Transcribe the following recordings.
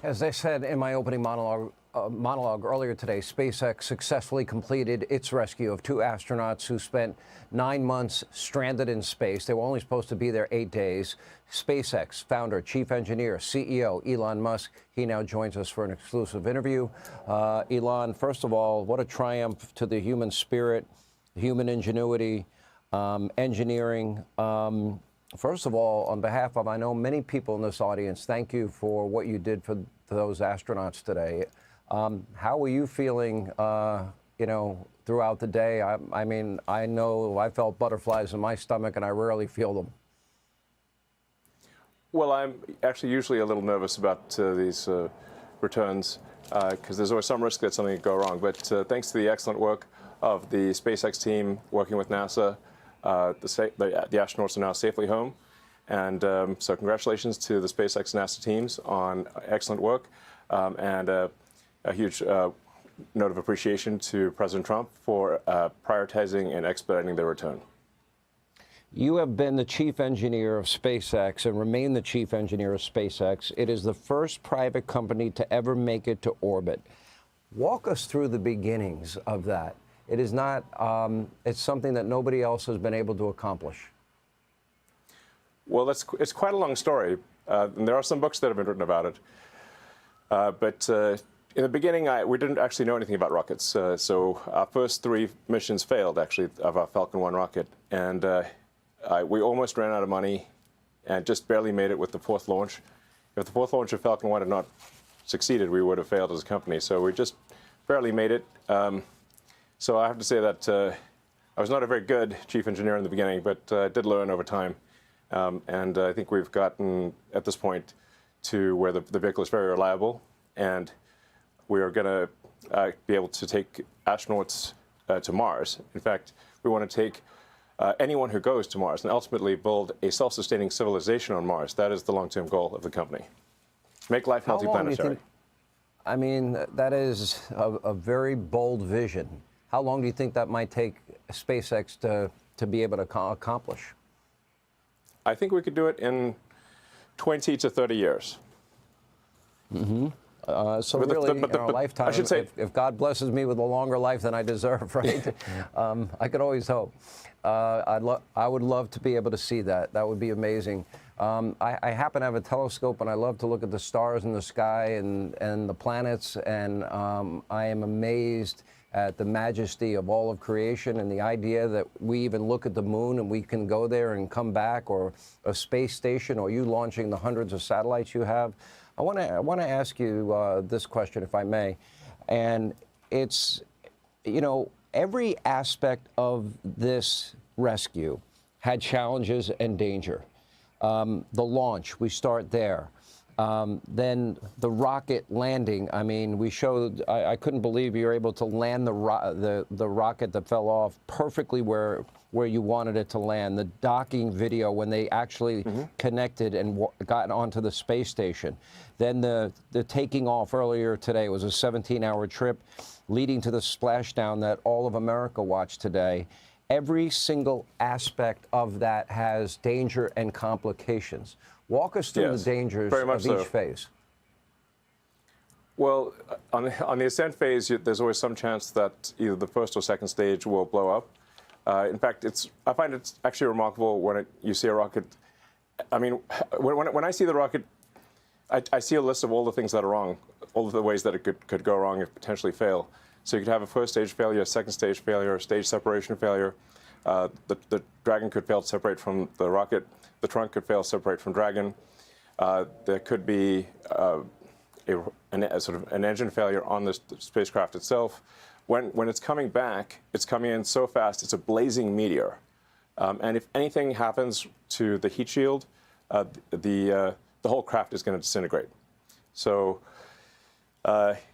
As I said in my opening monologue earlier today, SpaceX successfully completed its rescue of 2 astronauts who spent 9 months stranded in space. They were only supposed to be there 8 days. SpaceX founder, chief engineer, CEO Elon Musk, he now joins us for an exclusive interview. Elon, first of all, what a triumph to the human spirit, human ingenuity, engineering. First of all, on behalf of, I know, many people in this audience, thank you for what you did for those astronauts today. How were you feeling, throughout the day? I mean, I know I felt butterflies in my stomach, and I rarely feel them. Well, I'm actually usually a little nervous about these returns because there's always some risk that something could go wrong. But thanks to the excellent work of the SpaceX team working with NASA, the astronauts are now safely home. And so congratulations to the SpaceX and NASA teams on excellent work, and a huge note of appreciation to President Trump for prioritizing and expediting their return. You have been the chief engineer of SpaceX and remain the chief engineer of SpaceX. It is the first private company to ever make it to orbit. Walk us through the beginnings of that. It is not, it's something that nobody else has been able to accomplish. Well, it's quite a long story, and there are some books that have been written about it. But in the beginning, we didn't actually know anything about rockets. So our first 3 missions failed, actually, of our Falcon 1 rocket. And we almost ran out of money and just barely made it with the 4th launch. If the 4th launch of Falcon 1 had not succeeded, we would have failed as a company. So we just barely made it. So I have to say that I was not a very good chief engineer in the beginning, but I did learn over time. And I think we've gotten, at this point, to where the vehicle is very reliable, and we are going to be able to take astronauts to Mars. In fact, we want to take anyone who goes to Mars and ultimately build a self-sustaining civilization on Mars. That is the long-term goal of the company. Make life multi-planetary. I mean, that is a very bold vision. How long do you think that might take SpaceX to be able to accomplish? I think we could do it in 20 to 30 years. Mm-hmm. So really, in our lifetime, if God blesses me with a longer life than I deserve, right? I could always hope. I would love to be able to see that. That would be amazing. I happen to have a telescope, and I love to look at the stars in the sky and the planets, and I am amazed at the majesty of all of creation, and the idea that we even look at the moon and we can go there and come back, or a space station, or you launching the hundreds of satellites you have. I want to ask you this question, if I may, and it's, every aspect of this rescue had challenges and danger. The launch, we start there. Then the rocket landing. I mean, we showed. I couldn't believe you were able to land the rocket that fell off perfectly where you wanted it to land. The docking video when they actually connected and got onto the space station. Then the taking off earlier today was a 17-hour trip, leading to the splashdown that all of America watched today. Every single aspect of that has danger and complications. Walk us through the dangers of each phase. Well, on the ascent phase, there's always some chance that either the first or second stage will blow up. In fact, I find it's actually remarkable when you see a rocket. I mean, when I see the rocket, I see a list of all the things that are wrong, all of the ways that it could go wrong and potentially fail. So you could have a first stage failure, a second stage failure, a stage separation failure. The Dragon could fail to separate from the rocket. The trunk could fail to separate from Dragon. There could be sort of an engine failure on the spacecraft itself. When it's coming back, it's coming in so fast, it's a blazing meteor. And if anything happens to the heat shield, the whole craft is going to disintegrate. So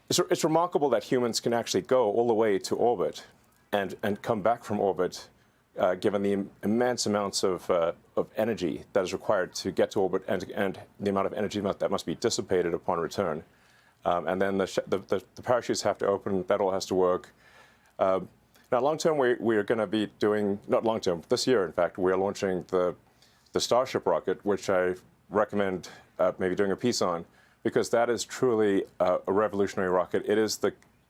it's remarkable that humans can actually go all the way to orbit and come back from orbit, given the immense amounts of energy that is required to get to orbit and the amount of energy that must be dissipated upon return. And then the parachutes have to open, that all has to work. Now, long term, we are going to be doing, not long term, this year, in fact, we are launching the Starship rocket, which I recommend maybe doing a piece on, because that is truly a revolutionary rocket.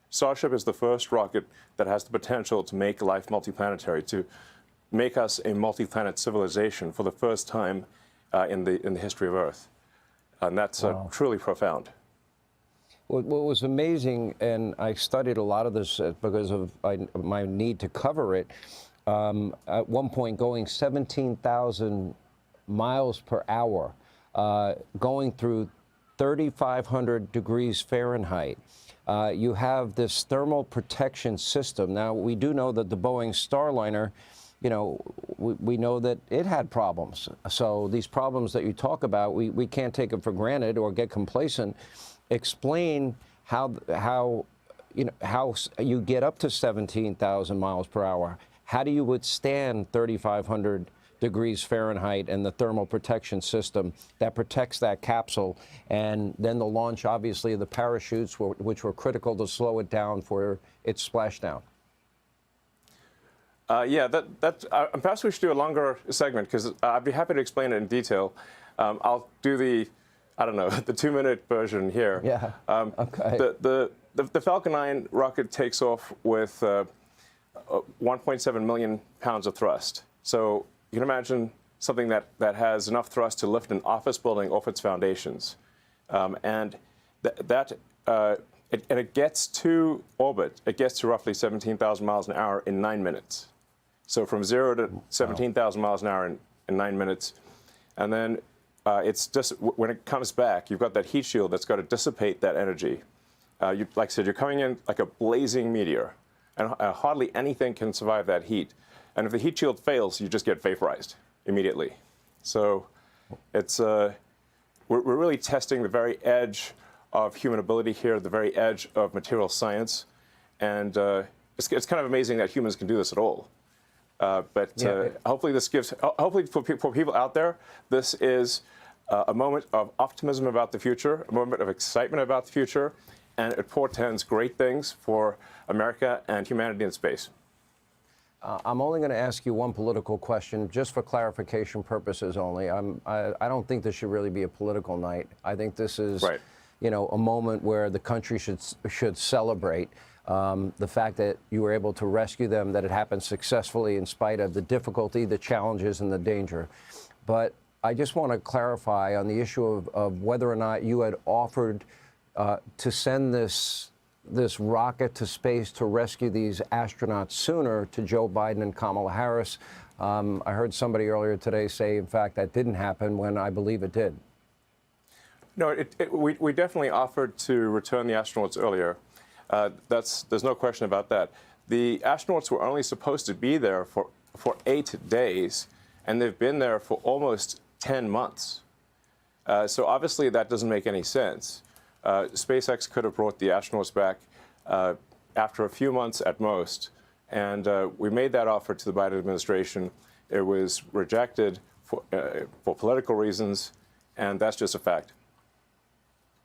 Starship is the first rocket that has the potential to make life multiplanetary, to make us a multi-planet civilization for the first time in the history of Earth. And that's truly profound. What was amazing, and I studied a lot of this because of my need to cover it, at one point going 17,000 miles per hour, going through 3,500 degrees Fahrenheit. You have this thermal protection system. Now, we do know that the Boeing Starliner, you know, we know that it had problems. So these problems that you talk about, we can't take them for granted or get complacent. Explain how you get up to 17,000 miles per hour. How do you withstand 3,500 degrees Fahrenheit and the thermal protection system that protects that capsule, and then the launch, obviously, of the parachutes, which were critical to slow it down for its splashdown? Yeah, perhaps we should do a longer segment, because I'd be happy to explain it in detail. I'll do the 2-minute version here. Yeah. Okay. The Falcon 9 rocket takes off with 1.7 million pounds of thrust. So you can imagine something that has enough thrust to lift an office building off its foundations, and it gets to orbit. It gets to roughly 17,000 miles an hour in 9 minutes. So from 0 to 17,000 miles an hour in 9 minutes, and then it's just when it comes back, you've got that heat shield that's got to dissipate that energy. Like I said, you're coming in like a blazing meteor, and hardly anything can survive that heat. And if the heat shield fails, you just get vaporized immediately. So it's we're really testing the very edge of human ability here, the very edge of material science, and it's kind of amazing that humans can do this at all. Hopefully for people out there, this is a moment of optimism about the future, a moment of excitement about the future, and it portends great things for America and humanity in space. I'm only going to ask you one political question, just for clarification purposes only. I don't think this should really be a political night. I think this is, you know, a moment where the country should celebrate the fact that you were able to rescue them, that it happened successfully in spite of the difficulty, the challenges, and the danger. But I just want to clarify on the issue of whether or not you had offered to send this rocket to space to rescue these astronauts sooner to Joe Biden and Kamala Harris. I heard somebody earlier today say, in fact, that didn't happen, when I believe it did. No, we definitely offered to return the astronauts earlier. There's no question about that. The astronauts were only supposed to be there for 8 days, and they've been there for almost 10 months. So obviously that doesn't make any sense. SpaceX could have brought the astronauts back after a few months at most, and we made that offer to the Biden administration. It was rejected for political reasons, and that's just a fact.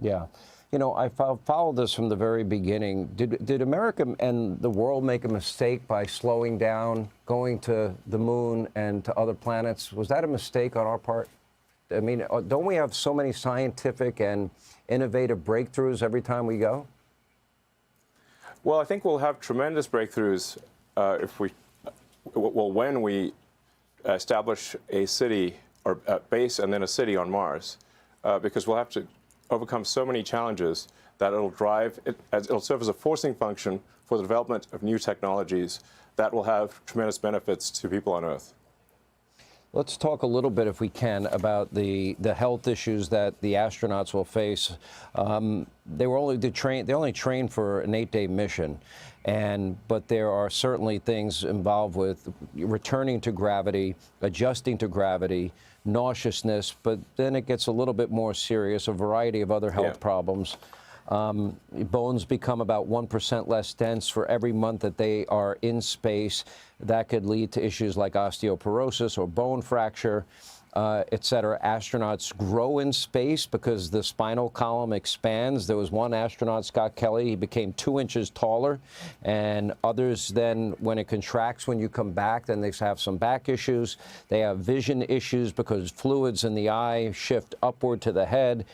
Yeah. You know, I followed this from the very beginning. Did America and the world make a mistake by slowing down, going to the moon and to other planets? Was that a mistake on our part? I mean, don't we have so many scientific and innovative breakthroughs every time we go? Well, I think we'll have tremendous breakthroughs when we establish a city or a base and then a city on Mars, because we'll have to overcome so many challenges that it'll serve as a forcing function for the development of new technologies that will have tremendous benefits to people on Earth. Let's talk a little bit, if we can, about the health issues that the astronauts will face. They only trained for an 8-day mission, but there are certainly things involved with returning to gravity, adjusting to gravity, nauseousness, but then it gets a little bit more serious, a variety of other health problems. Bones become about 1% less dense for every month that they are in space. That could lead to issues like osteoporosis or bone fracture, et cetera. Astronauts grow in space because the spinal column expands. There was one astronaut, Scott Kelly, he became 2 inches taller, and others then, when it contracts when you come back, then they have some back issues. They have vision issues because fluids in the eye shift upward to the head.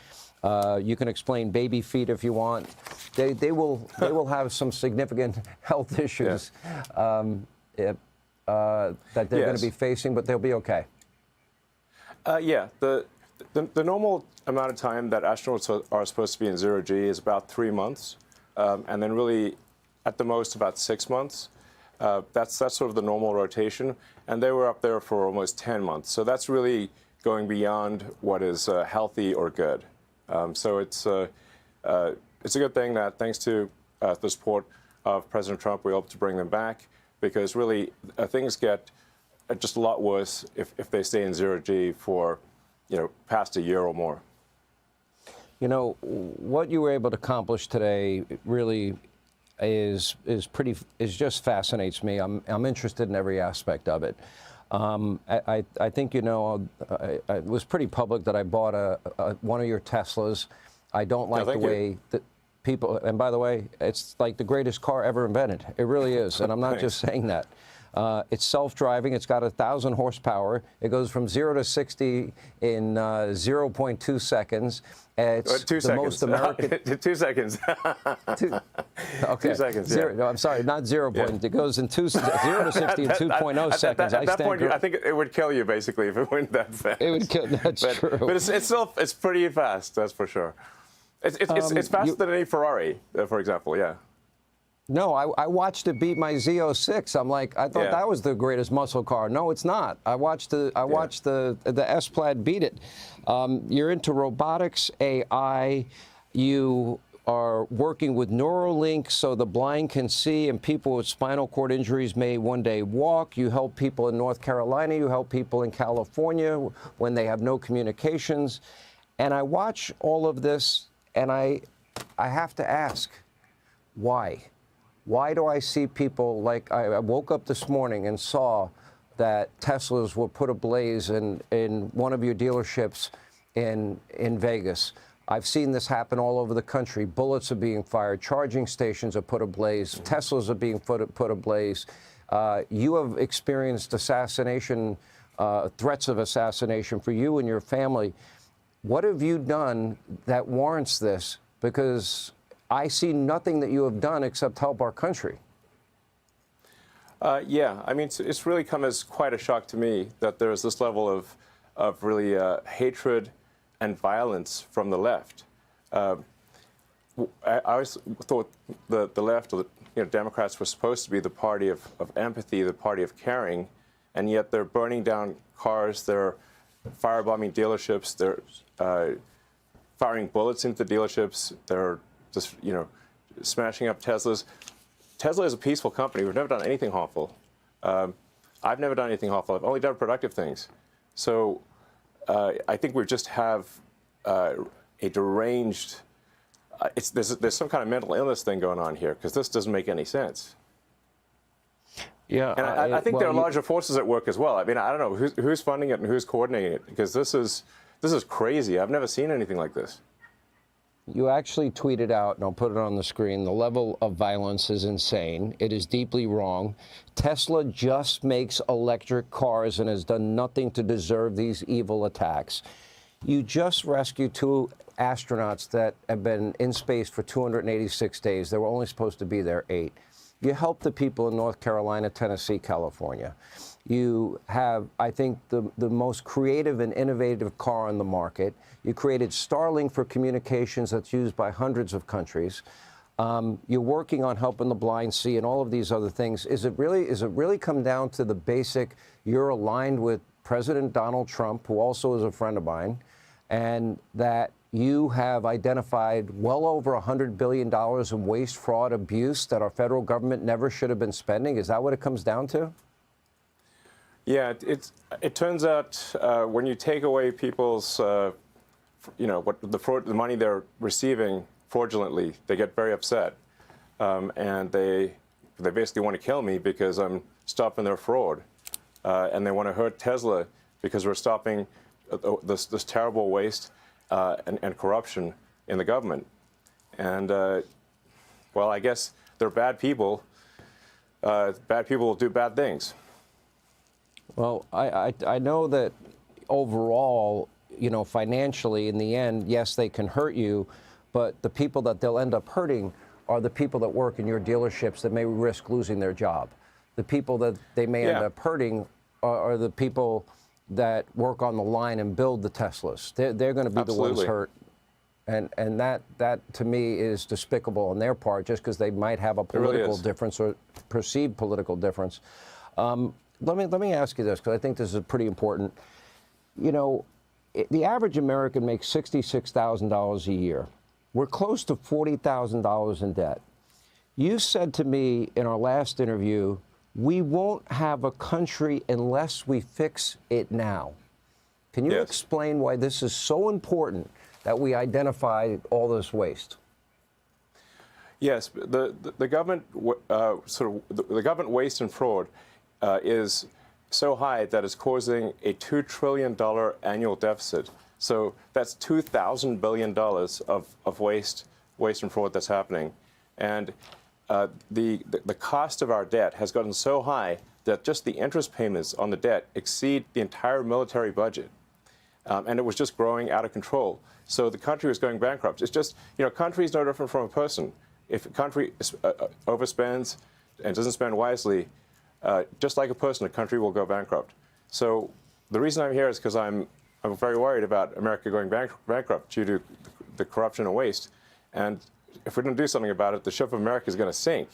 You can explain baby feet if you want. They will have some significant health issues that they're going to be facing, but they'll be okay. Yeah, the normal amount of time that astronauts are supposed to be in zero G is about 3 months, and then really, at the most, about 6 months. That's sort of the normal rotation, and they were up there for almost 10 months. So that's really going beyond what is healthy or good. So it's a good thing that, thanks to the support of President Trump, we hope to bring them back, because really things get just a lot worse if they stay in zero G for, past a year or more. You know, what you were able to accomplish today really is just fascinates me. I'm interested in every aspect of it. I think it was pretty public that I bought one of your Teslas. I don't like the way that people, and by the way, it's like the greatest car ever invented. It really is, and I'm not just saying that. It's self-driving. It's got 1,000 horsepower. It goes from 0 to 60 in 0.2 seconds. It's 2 seconds. The most American. 2 seconds. Okay. 2 seconds. Zero, Yeah. no, I'm sorry, not 0. It goes in 0 to 60 in 2.0 seconds. At that point, I think it would kill you basically if it went that fast. It would kill. That's true. But it's pretty fast. That's for sure. It's faster than any Ferrari, for example. Yeah. No, I watched it beat my Z06. I'm like, I thought that was the greatest muscle car. No, it's not. I watched the S-Plaid beat it. You're into robotics, AI. You are working with Neuralink so the blind can see and people with spinal cord injuries may one day walk. You help people in North Carolina. You help people in California when they have no communications. And I watch all of this, and I have to ask, why? Why do I see people like I woke up this morning and saw that Teslas were put ablaze in one of your dealerships in Vegas? I've seen this happen all over the country. Bullets are being fired. Charging stations are put ablaze. Teslas are being put ablaze. You have experienced assassination, threats of assassination for you and your family. What have you done that warrants this? Because I see nothing that you have done except help our country. Yeah, I mean, it's really come as quite a shock to me that there's this level of really hatred and violence from the left. I always thought the left, or Democrats, were supposed to be the party of empathy, the party of caring, and yet they're burning down cars, they're firebombing dealerships, they're firing bullets into dealerships, they're just, smashing up Teslas. Tesla is a peaceful company. We've never done anything harmful. I've never done anything harmful. I've only done productive things. So I think we just have a deranged, there's some kind of mental illness thing going on here, because this doesn't make any sense. Yeah, and I think there are larger forces at work as well. I mean, I don't know who's funding it and who's coordinating it, because this is crazy. I've never seen anything like this. You actually tweeted out, and I'll put it on the screen, the level of violence is insane. It is deeply wrong. Tesla just makes electric cars and has done nothing to deserve these evil attacks. You just rescued 2 astronauts that have been in space for 286 days. They were only supposed to be there 8. You help the people in North Carolina, Tennessee, California. You have, I think, the most creative and innovative car on the market. You created Starlink for communications that's used by hundreds of countries. You're working on helping the blind see and all of these other things. Is it really come down to the basic, you're aligned with President Donald Trump, who also is a friend of mine, and that you have identified well over $100 billion in waste, fraud, abuse that our federal government never should have been spending? Is that what it comes down to? Yeah, it turns out when you take away people's, what the money they're receiving fraudulently, they get very upset, and they basically want to kill me because I'm stopping their fraud, and they want to hurt Tesla because we're stopping this terrible waste and corruption in the government. And well, I guess they're bad people. Bad people will do bad things. Well, I know that overall financially, in the end, yes, they can hurt you, but the people that they'll end up hurting are the people that work in your dealerships that may risk losing their job. The people that they may end up hurting are the people that work on the line and build the Teslas. They're going to be the ones hurt. And that to me is despicable on their part, just because they might have a political difference or perceived political difference. Let me ask you this, because I think this is pretty important. The average American makes $66,000 a year. We're close to $40,000 in debt. You said to me in our last interview, we won't have a country unless we fix it now. Can you explain why this is so important that we identify all this waste? Yes, the government the government waste and fraud is so high that it's causing a $2 trillion annual deficit. So that's $2,000 billion of waste and fraud that's happening, and the cost of our debt has gotten so high that just the interest payments on the debt exceed the entire military budget, and it was just growing out of control. So the country was going bankrupt. It's just, a country is no different from a person. If a country overspends and doesn't spend wisely, just like a person, a country will go bankrupt. So the reason I'm here is because I'm very worried about America going bankrupt due to the corruption and waste. And if we don't do something about it, the ship of America is going to sink.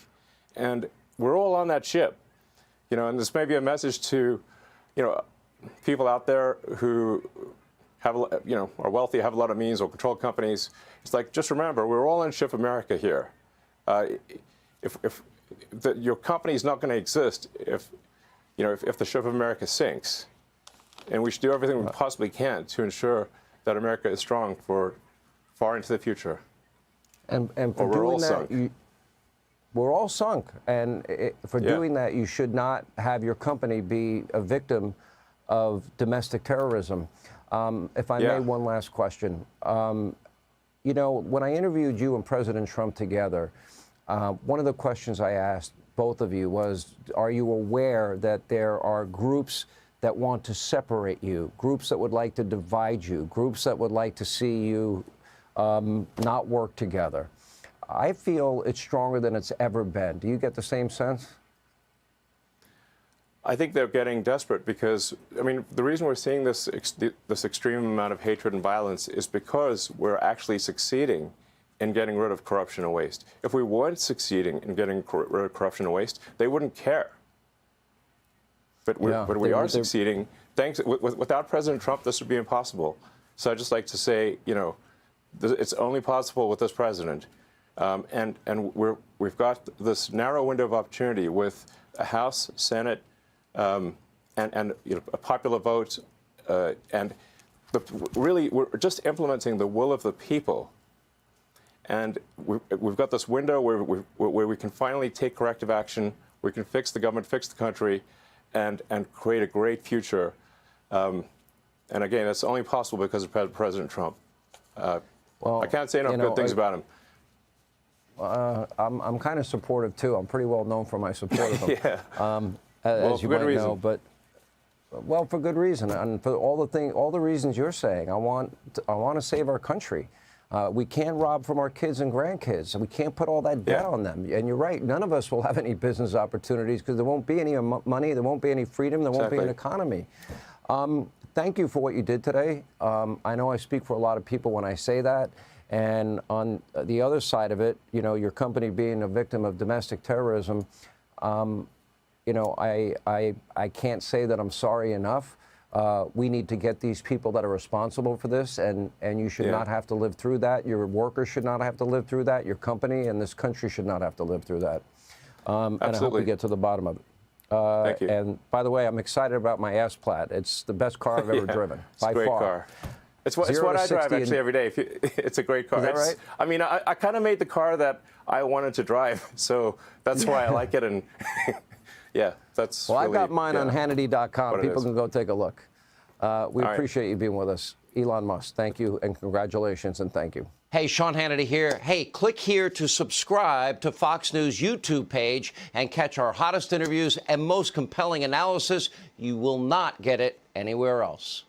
And we're all on that ship. And this may be a message to, people out there who have, are wealthy, have a lot of means, or control companies. It's like, just remember, we're all in ship America here. Your company is not going to exist if the ship of America sinks. And we should do everything we possibly can to ensure that America is strong for far into the future. And for doing that, we're all sunk. And for doing that, you should not have your company be a victim of domestic terrorism. If I may, one last question. When I interviewed you and President Trump together, one of the questions I asked both of you was, are you aware that there are groups that want to separate you, groups that would like to divide you, groups that would like to see you not work together? I feel it's stronger than it's ever been. Do you get the same sense? I think they're getting desperate because, the reason we're seeing this extreme amount of hatred and violence is because we're actually succeeding in getting rid of corruption and waste. If we weren't succeeding in getting rid of corruption and waste, they wouldn't care. But we are succeeding. Without President Trump, this would be impossible. So I'd just like to say, it's only possible with this president. And we've got this narrow window of opportunity with a House, Senate, and a popular vote, and really we're just implementing the will of the people. And we've got this window where we can finally take corrective action. We can fix the government, fix the country, and create a great future. And again, that's only possible because of President Trump. I can't say enough good things about him. I'm kind of supportive too. I'm pretty well known for my support of him. As you might know, but for good reason, and for all the reasons you're saying. I want to save our country. We can't rob from our kids and grandkids, and we can't put all that debt on them. And you're right, none of us will have any business opportunities because there won't be any money, there won't be any freedom, there won't be an economy. Thank you for what you did today. I know I speak for a lot of people when I say that. And on the other side of it, your company being a victim of domestic terrorism, I can't say that I'm sorry enough. We need to get these people that are responsible for this, and you should not have to live through that. Your workers should not have to live through that. Your company and this country should not have to live through that. And I hope we get to the bottom of it. Thank you. And by the way, I'm excited about my S-Plaid. It's the best car I've ever driven, by far. It's a great car. It's what I drive actually every day. It's a great car. Is that right? I kind of made the car that I wanted to drive, so that's why I like it. And that's well, really, I got mine on Hannity.com. People can go take a look. We appreciate you being with us. Elon Musk, thank you, and congratulations, and thank you. Hey, Sean Hannity here. Hey, click here to subscribe to Fox News YouTube page and catch our hottest interviews and most compelling analysis. You will not get it anywhere else.